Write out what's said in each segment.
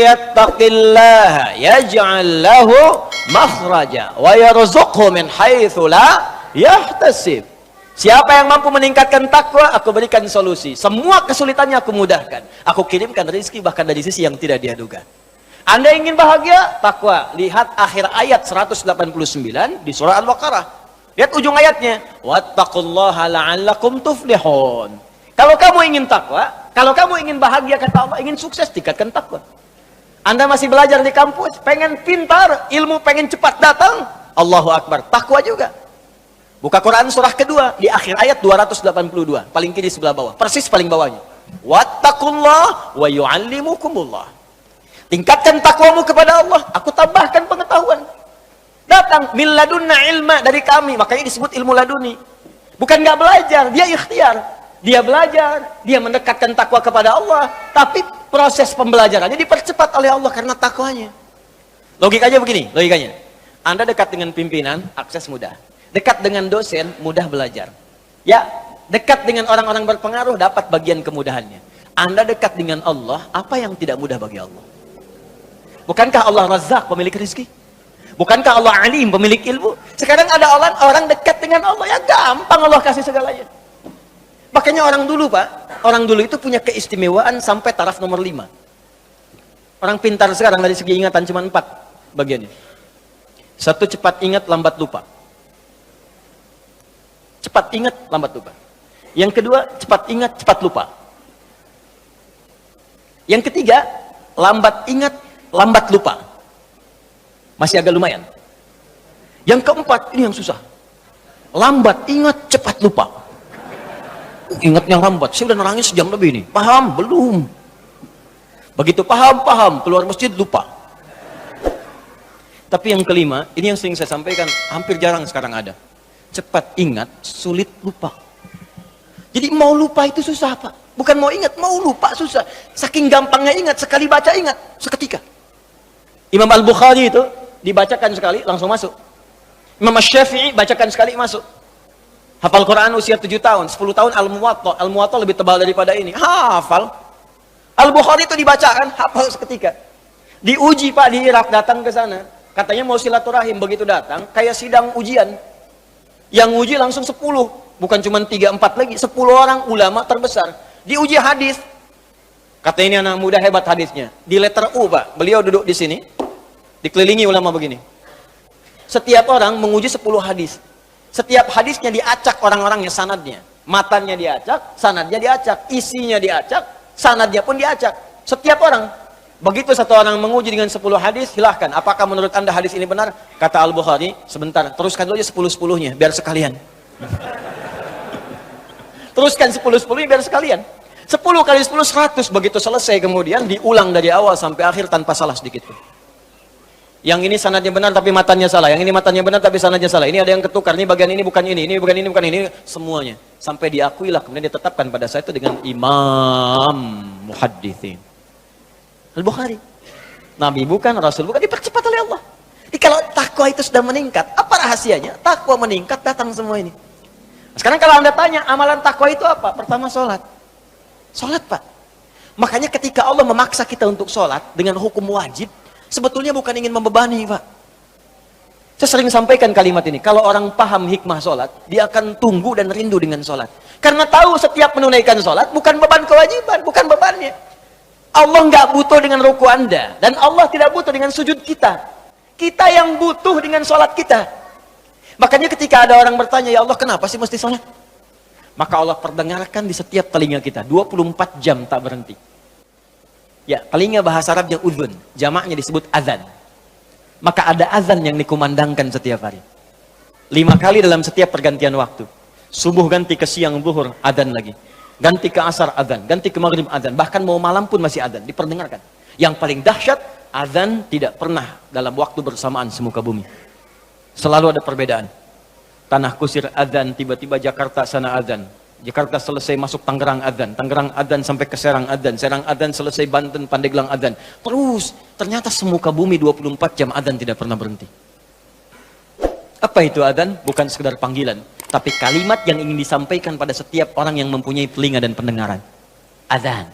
yattaqillaha yaj'al lahu makhraja wa yarzuqhu min haitsu la yahtasib. Siapa yang mampu meningkatkan takwa, aku berikan solusi. Semua kesulitannya aku mudahkan. Aku kirimkan rezeki bahkan dari sisi yang tidak dia duga. Anda ingin bahagia? Takwa. Lihat akhir ayat 189 di surah Al-Baqarah. Lihat ujung ayatnya. Wattaqullaha la'allakum tuflihun. Kalau kamu ingin takwa, kalau kamu ingin bahagia kata Allah, ingin sukses, tingkatkan takwa. Anda masih belajar di kampus, pengen pintar, ilmu pengen cepat datang, Allahu Akbar. Takwa juga. Buka Quran surah kedua di akhir ayat 282, paling kiri sebelah bawah, persis paling bawahnya. Wattaqullah wa yu'allimukumullah. Tingkatkan takwamu kepada Allah, aku tambahkan pengetahuan. Datang min ladunna ilma, dari kami, makanya disebut ilmu laduni. Bukan nggak belajar, dia ikhtiar. Dia belajar, dia mendekatkan takwa kepada Allah, tapi proses pembelajarannya dipercepat oleh Allah karena takwanya. Logikanya begini, logikanya. Anda dekat dengan pimpinan, akses mudah. Dekat dengan dosen, mudah belajar. Ya, dekat dengan orang-orang berpengaruh, dapat bagian kemudahannya. Anda dekat dengan Allah, apa yang tidak mudah bagi Allah? Bukankah Allah Razzaq, pemilik rezeki? Bukankah Allah Alim, pemilik ilmu? Sekarang ada orang dekat dengan Allah, ya gampang Allah kasih segalanya. Makanya orang dulu, Pak, orang dulu itu punya keistimewaan sampai taraf nomor 5. Orang pintar sekarang dari segi ingatan cuma 4 bagiannya. 1, cepat ingat, lambat lupa. Cepat ingat, lambat lupa. Yang kedua, cepat ingat, cepat lupa. Yang ketiga, lambat ingat, lambat lupa. Masih agak lumayan. Yang keempat, ini yang susah. Lambat ingat, cepat lupa. Ingatnya lambat, saya udah nerangin sejam lebih nih. Paham? Belum. Begitu paham, keluar masjid lupa. Tapi yang kelima, ini yang sering saya sampaikan, hampir jarang sekarang ada. Cepat ingat, sulit lupa. Jadi mau lupa itu susah, Pak. Bukan mau ingat, mau lupa susah. Saking gampangnya ingat, sekali baca ingat, seketika. Imam Al-Bukhari itu dibacakan sekali, langsung masuk. Imam Syafi'i bacakan sekali, masuk. Hafal Quran usia 7 tahun, 10 tahun Al-Muwatta. Al-Muwatta lebih tebal daripada ini. Hafal. Al-Bukhari itu dibacakan, hafal seketika. Diuji, Pak, di Irak, datang ke sana. Katanya mau silaturahim, begitu datang, kayak sidang ujian. Yang uji langsung 10, bukan cuma 3-4 lagi, 10 orang ulama terbesar. Diuji hadis. Kata ini anak muda hebat hadisnya. Di letter U, Pak. Beliau duduk di sini, dikelilingi ulama begini. Setiap orang menguji 10 hadis. Setiap hadisnya diacak orang-orangnya, sanadnya. Matanya diacak, sanadnya diacak. Isinya diacak, sanadnya pun diacak. Setiap orang. Begitu satu orang menguji dengan 10 hadis, silahkan. Apakah menurut anda hadis ini benar? Kata Al-Bukhari, sebentar, teruskan dulu aja 10-10-nya, biar sekalian. Teruskan 10-10-nya biar sekalian. 10 kali 10, 100. Begitu selesai kemudian, diulang dari awal sampai akhir tanpa salah sedikit pun. Yang ini sanadnya benar tapi matanya salah. Yang ini matanya benar tapi sanadnya salah. Ini ada yang ketukar, ini bagian ini bukan ini bukan ini, bukan ini. Semuanya. Sampai diakuilah, kemudian ditetapkan pada saat itu dengan Imam Muhaddithin. Al-Bukhari. Nabi bukan, Rasul bukan, dipercepat oleh Allah. Jadi kalau takwa itu sudah meningkat, apa rahasianya? Takwa meningkat, datang semua ini. Sekarang kalau anda tanya, amalan takwa itu apa? Pertama, sholat. Sholat, Pak. Makanya ketika Allah memaksa kita untuk sholat dengan hukum wajib, sebetulnya bukan ingin membebani, Pak. Saya sering sampaikan kalimat ini, kalau orang paham hikmah sholat, dia akan tunggu dan rindu dengan sholat. Karena tahu setiap menunaikan sholat, bukan beban kewajiban, bukan bebannya. Allah nggak butuh dengan ruku anda, dan Allah tidak butuh dengan sujud kita. Kita yang butuh dengan sholat kita. Makanya ketika ada orang bertanya, ya Allah kenapa sih mesti sholat? Maka Allah perdengarkan di setiap telinga kita, 24 jam tak berhenti. Ya, telinga bahasa Arabnya udhun, jamaknya disebut azan. Maka ada azan yang dikumandangkan setiap hari. 5 kali dalam setiap pergantian waktu. Subuh ganti ke siang, zuhur, azan lagi. Ganti ke asar, azan. Ganti ke maghrib, azan. Bahkan mau malam pun masih azan, diperdengarkan. Yang paling dahsyat, azan tidak pernah dalam waktu bersamaan semuka bumi. Selalu ada perbedaan. Tanah Kusir azan, tiba-tiba Jakarta sana azan. Jakarta selesai masuk Tangerang azan. Tangerang azan sampai ke Serang azan. Serang azan selesai Banten, Pandeglang azan. Terus, ternyata semuka bumi 24 jam azan tidak pernah berhenti. Apa itu azan? Bukan sekedar panggilan, tapi kalimat yang ingin disampaikan pada setiap orang yang mempunyai telinga dan pendengaran. Azan.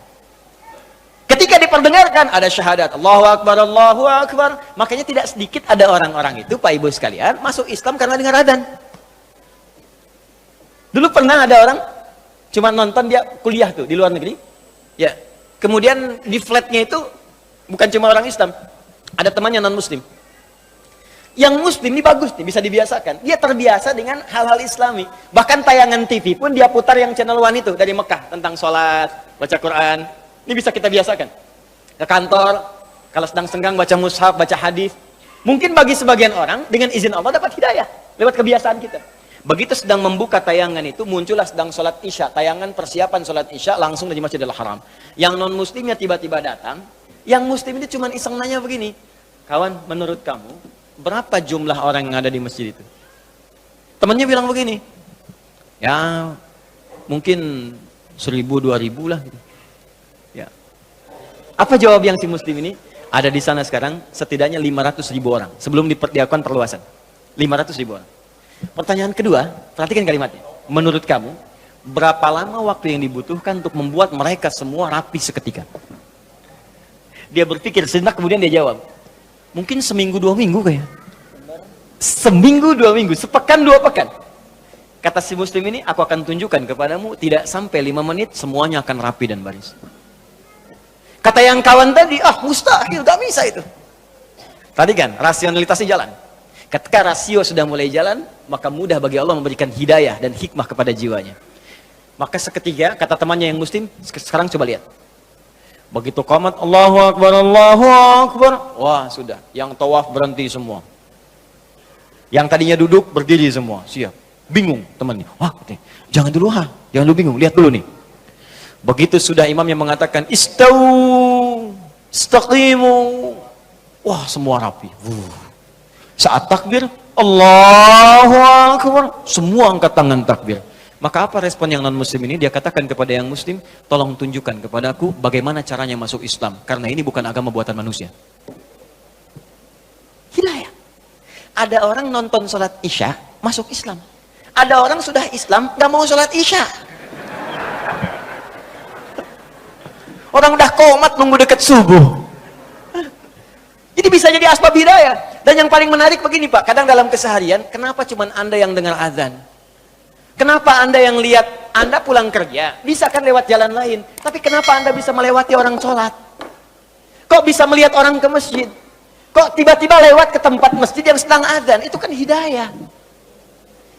Ketika Ketika diperdengarkan ada syahadat, Allahu Akbar, Allahu Akbar. Makanya tidak sedikit ada orang-orang itu, Pak Ibu sekalian, masuk Islam karena dengar adzan. Dulu pernah ada orang cuma nonton, dia kuliah tuh di luar negeri. Ya. Kemudian di flatnya itu bukan cuma orang Islam, ada temannya non muslim. Yang muslim ini bagus nih, bisa dibiasakan. Dia terbiasa dengan hal-hal islami. Bahkan tayangan TV pun dia putar yang channel One itu dari Mekah tentang sholat, baca Quran. Ini bisa kita biasakan. Ke kantor, kalau sedang senggang baca mushaf, baca hadis. Mungkin bagi sebagian orang dengan izin Allah dapat hidayah lewat kebiasaan kita. Begitu sedang membuka tayangan itu, muncullah sedang sholat isya, tayangan persiapan sholat isya langsung dari Masjidil Haram. Yang non muslimnya tiba-tiba datang. Yang muslim itu cuma iseng nanya begini, kawan, menurut kamu berapa jumlah orang yang ada di masjid itu? Temannya bilang begini, ya mungkin 1000, 2000 lah gitu. Ya. Apa jawab yang si muslim ini? Ada di sana sekarang setidaknya 500.000 orang sebelum dilakukan perluasan. 500.000 orang. Pertanyaan kedua, perhatikan kalimatnya. Menurut kamu, berapa lama waktu yang dibutuhkan untuk membuat mereka semua rapi seketika? Dia berpikir sejenak, kemudian dia jawab, mungkin seminggu 2 minggu kayak. Seminggu 2 minggu, sepekan 2 pekan. Kata si muslim ini, aku akan tunjukkan kepadamu, tidak sampai 5 menit semuanya akan rapi dan baris. Kata yang kawan tadi, mustahil, gak bisa itu. Tadi kan, rasionalitasnya jalan. Ketika rasio sudah mulai jalan, maka mudah bagi Allah memberikan hidayah dan hikmah kepada jiwanya. Maka seketika, kata temannya yang muslim, sekarang coba lihat. Begitu qamat Allahu Akbar, Allahu Akbar. Wah sudah, yang tawaf berhenti semua. Yang tadinya duduk berdiri semua, siap. Bingung temannya. Wah, jangan dulu jangan dulu bingung, lihat dulu nih. Begitu sudah imamnya mengatakan istau, istaqimu. Wah, semua rapi. Saat takbir, Allahu Akbar, semua angkat tangan takbir. Maka apa respon yang non muslim ini? Dia katakan kepada yang muslim, tolong tunjukkan kepadaku bagaimana caranya masuk Islam, karena ini bukan agama buatan manusia. Hidayah. Ada orang nonton sholat isya masuk Islam, ada orang sudah Islam gak mau sholat isya. Orang udah komat nunggu dekat subuh. Jadi bisa jadi asbab hidayah. Dan yang paling menarik begini Pak, kadang dalam keseharian, kenapa cuma Anda yang dengar azan? Kenapa Anda yang lihat, Anda pulang kerja, bisa kan lewat jalan lain. Tapi kenapa Anda bisa melewati orang sholat? Kok bisa melihat orang ke masjid? Kok tiba-tiba lewat ke tempat masjid yang sedang azan? Itu kan hidayah.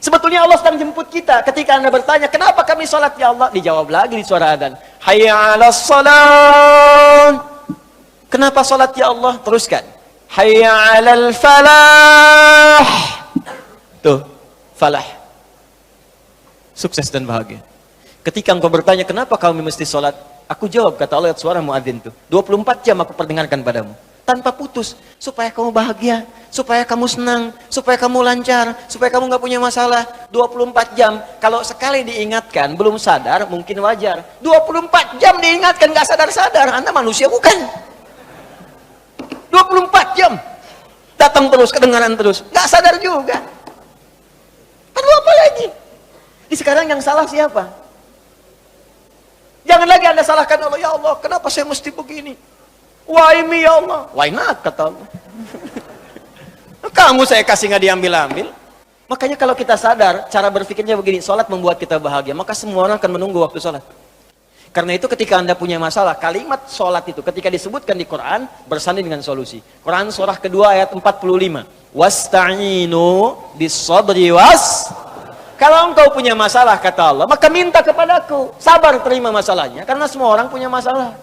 Sebetulnya Allah sedang jemput kita. Ketika Anda bertanya, kenapa kami sholat ya Allah? Dijawab lagi di suara azan. Hayya 'alas shalah. Kenapa sholat ya Allah? Teruskan. Hayya 'alal falah. Tuh, falah. Sukses dan bahagia. Ketika engkau bertanya, kenapa kami mesti sholat? Aku jawab, kata Allah, suara muadzin tuh. 24 jam aku perdengarkan padamu. Tanpa putus. Supaya kamu bahagia. Supaya kamu senang. Supaya kamu lancar. Supaya kamu gak punya masalah. 24 jam. Kalau sekali diingatkan, belum sadar, mungkin wajar. 24 jam diingatkan, gak sadar-sadar. Anda manusia bukan. 24 jam. Datang terus, kedengaran terus. Gak sadar juga. Perlu apa lagi? Sekarang yang salah siapa? Jangan lagi Anda salahkan Allah. Ya Allah, kenapa saya mesti begini? Why me ya Allah? Why not, kata Allah. Kamu saya kasih nggak diambil-ambil. Makanya kalau kita sadar, cara berpikirnya begini, sholat membuat kita bahagia, maka semua orang akan menunggu waktu sholat. Karena itu ketika Anda punya masalah, kalimat sholat itu ketika disebutkan di Quran, bersanding dengan solusi. Quran surah kedua ayat 45. Wasta'inu bis-sabri Kalau engkau punya masalah, kata Allah, maka minta kepadaku. Sabar terima masalahnya, karena semua orang punya masalah.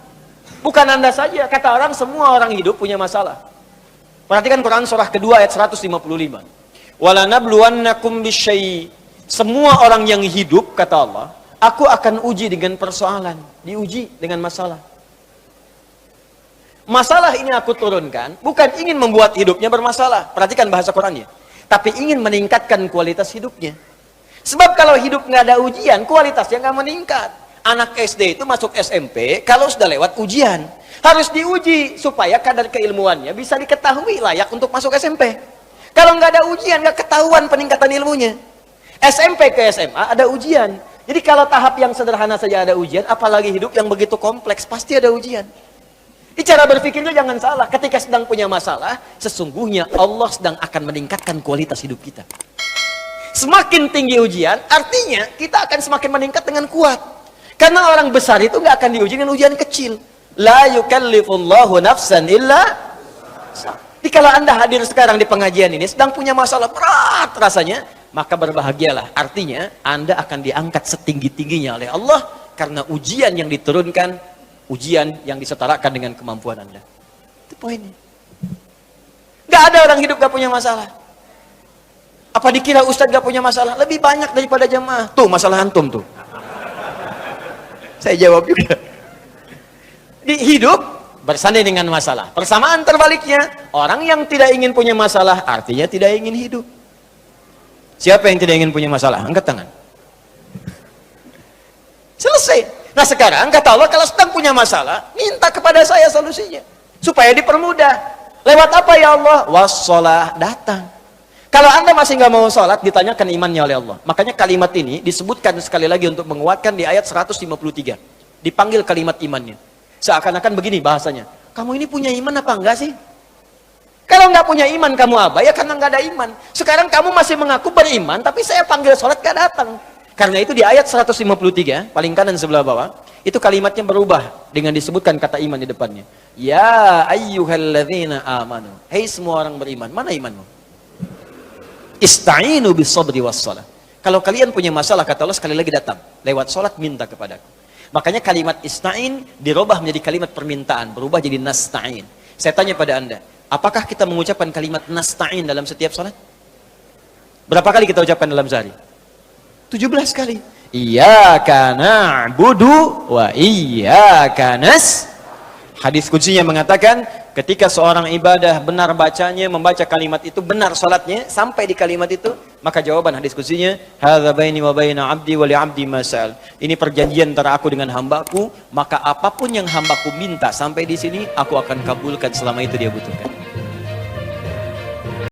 Bukan Anda saja, kata orang, semua orang hidup punya masalah. Perhatikan Quran surah kedua ayat 155. Walanabluwannakum bisyai. Semua orang yang hidup, kata Allah, aku akan uji dengan persoalan. Diuji dengan masalah. Masalah ini aku turunkan, bukan ingin membuat hidupnya bermasalah. Perhatikan bahasa Qurannya. Tapi ingin meningkatkan kualitas hidupnya. Sebab kalau hidup nggak ada ujian, kualitasnya nggak meningkat. Anak SD itu masuk SMP kalau sudah lewat ujian. Harus diuji supaya kadar keilmuannya bisa diketahui layak untuk masuk SMP. Kalau nggak ada ujian, nggak ketahuan peningkatan ilmunya. SMP ke SMA ada ujian. Jadi kalau tahap yang sederhana saja ada ujian, apalagi hidup yang begitu kompleks, pasti ada ujian. Di cara berpikirnya jangan salah. Ketika sedang punya masalah, sesungguhnya Allah sedang akan meningkatkan kualitas hidup kita. Semakin tinggi ujian, artinya kita akan semakin meningkat dengan kuat. Karena orang besar itu nggak akan diuji dengan ujian kecil. La yukallifullahu nafsan illa. Jadi kalau Anda hadir sekarang di pengajian ini, sedang punya masalah berat rasanya, maka berbahagialah. Artinya, Anda akan diangkat setinggi-tingginya oleh Allah, karena ujian yang diturunkan, ujian yang disetarakan dengan kemampuan Anda. Itu poinnya. Gak ada orang hidup gak punya masalah. Apa dikira Ustadz gak punya masalah? Lebih banyak daripada jamaah. Tuh masalah antum tuh. Saya jawab juga. Di hidup bersanding dengan masalah. Persamaan terbaliknya, orang yang tidak ingin punya masalah artinya tidak ingin hidup. Siapa yang tidak ingin punya masalah? Angkat tangan. Selesai. Nah sekarang kata Allah, kalau sedang punya masalah, minta kepada saya solusinya supaya dipermudah. Lewat apa ya Allah? Wassalah, datang. Kalau Anda masih nggak mau sholat, ditanyakan imannya oleh Allah. Makanya kalimat ini disebutkan sekali lagi untuk menguatkan di ayat 153. Dipanggil kalimat imannya. Seakan-akan begini bahasanya. Kamu ini punya iman apa enggak sih? Kalau nggak punya iman kamu apa? Ya karena nggak ada iman. Sekarang kamu masih mengaku beriman, tapi saya panggil sholat nggak datang. Karena itu di ayat 153, paling kanan sebelah bawah, itu kalimatnya berubah dengan disebutkan kata iman di depannya. Ya ayyuhalladzina amanu. Hei semua orang beriman, mana imanmu? Ista'inu bis-sabri was-shalah. Kalau kalian punya masalah, kata Allah, sekali lagi datang. Lewat sholat minta kepadaku. Makanya kalimat ista'in dirubah menjadi kalimat permintaan, berubah jadi nasta'in. Saya tanya pada Anda, apakah kita mengucapkan kalimat nasta'in dalam setiap sholat? Berapa kali kita ucapkan dalam sehari? 17 kali. Iyyaka na'budu wa iyyaka nas. Hadis kuncinya mengatakan, ketika seorang ibadah benar bacanya, membaca kalimat itu, benar salatnya, sampai di kalimat itu, maka jawaban hadis kuncinya, hadza baini wa baina 'abdi wa li 'abdi ma sa'al. Ini perjanjian antara aku dengan hambaku, maka apapun yang hambaku minta sampai di sini, aku akan kabulkan selama itu dia butuhkan.